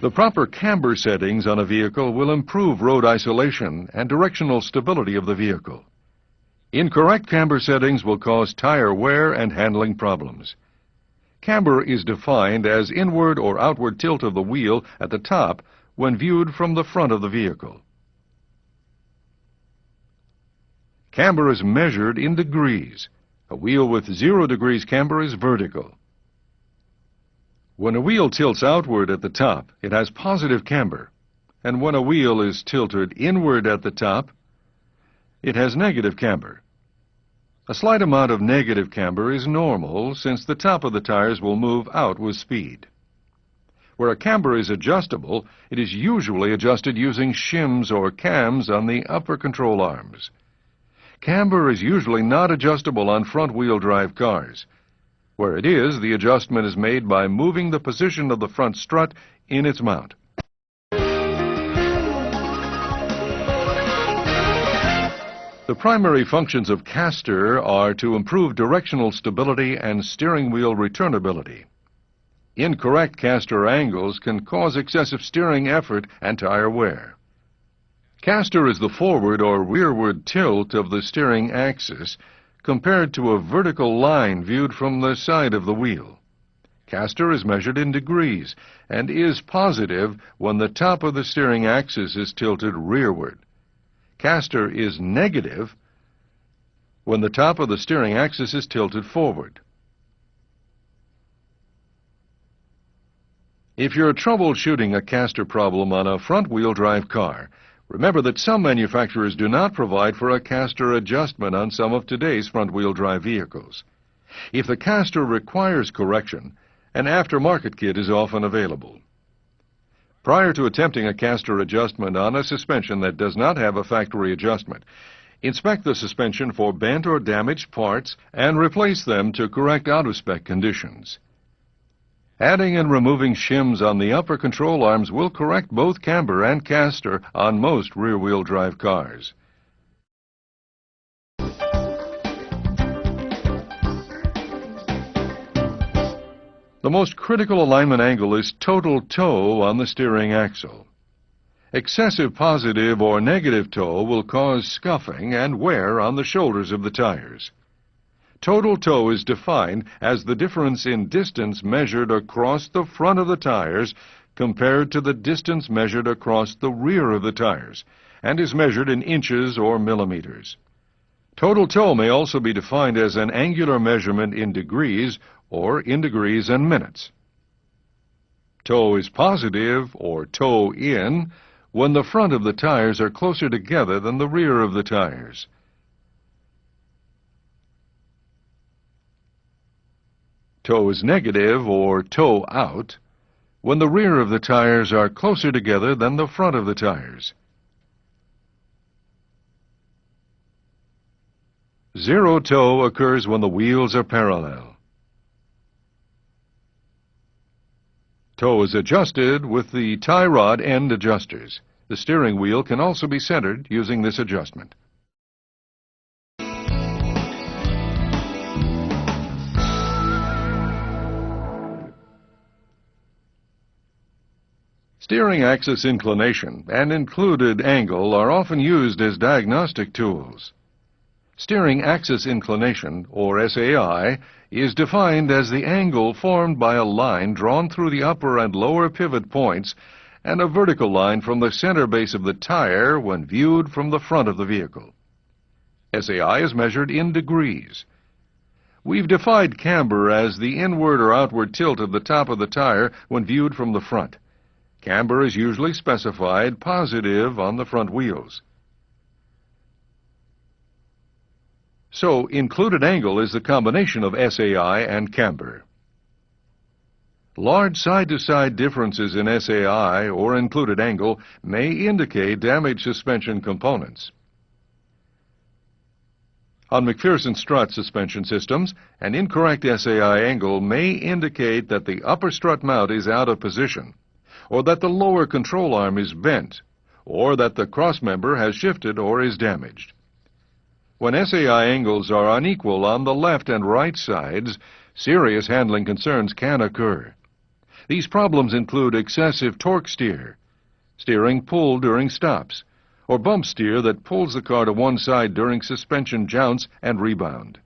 The proper camber settings on a vehicle will improve road isolation and directional stability of the vehicle. Incorrect camber settings will cause tire wear and handling problems. Camber is defined as inward or outward tilt of the wheel at the top when viewed from the front of the vehicle. Camber is measured in degrees. A wheel with 0 degrees camber is vertical. When a wheel tilts outward at the top, it has positive camber, and when a wheel is tilted inward at the top, it has negative camber. A slight amount of negative camber is normal since the top of the tires will move out with speed. Where a camber is adjustable, it is usually adjusted using shims or cams on the upper control arms. Camber is usually not adjustable on front-wheel drive cars. Where it is, the adjustment is made by moving the position of the front strut in its mount. The primary functions of caster are to improve directional stability and steering wheel returnability. Incorrect caster angles can cause excessive steering effort and tire wear. Caster is the forward or rearward tilt of the steering axis compared to a vertical line viewed from the side of the wheel. Caster is measured in degrees and is positive when the top of the steering axis is tilted rearward. Caster is negative when the top of the steering axis is tilted forward. If you're troubleshooting a caster problem on a front-wheel drive car, remember that some manufacturers do not provide for a caster adjustment on some of today's front-wheel drive vehicles. If the caster requires correction, an aftermarket kit is often available. Prior to attempting a caster adjustment on a suspension that does not have a factory adjustment, inspect the suspension for bent or damaged parts and replace them to correct out-of-spec conditions. Adding and removing shims on the upper control arms will correct both camber and caster on most rear-wheel drive cars. The most critical alignment angle is total toe on the steering axle. Excessive positive or negative toe will cause scuffing and wear on the shoulders of the tires. Total toe is defined as the difference in distance measured across the front of the tires compared to the distance measured across the rear of the tires, and is measured in inches or millimeters. Total toe may also be defined as an angular measurement in degrees or in degrees and minutes. Toe is positive or toe in when the front of the tires are closer together than the rear of the tires. Toe is negative or toe out when the rear of the tires are closer together than the front of the tires. Zero toe occurs when the wheels are parallel. Toe is adjusted with the tie rod end adjusters. The steering wheel can also be centered using this adjustment. Steering axis inclination and included angle are often used as diagnostic tools. Steering axis inclination, or SAI, is defined as the angle formed by a line drawn through the upper and lower pivot points and a vertical line from the center base of the tire when viewed from the front of the vehicle. SAI is measured in degrees. We've defined camber as the inward or outward tilt of the top of the tire when viewed from the front. Camber is usually specified positive on the front wheels. So, included angle is the combination of SAI and camber. Large side-to-side differences in SAI or included angle may indicate damaged suspension components. On McPherson strut suspension systems, an incorrect SAI angle may indicate that the upper strut mount is out of position, or that the lower control arm is bent, or that the crossmember has shifted or is damaged. When SAI angles are unequal on the left and right sides, serious handling concerns can occur. These problems include excessive torque steer, steering pull during stops, or bump steer that pulls the car to one side during suspension jounce and rebound.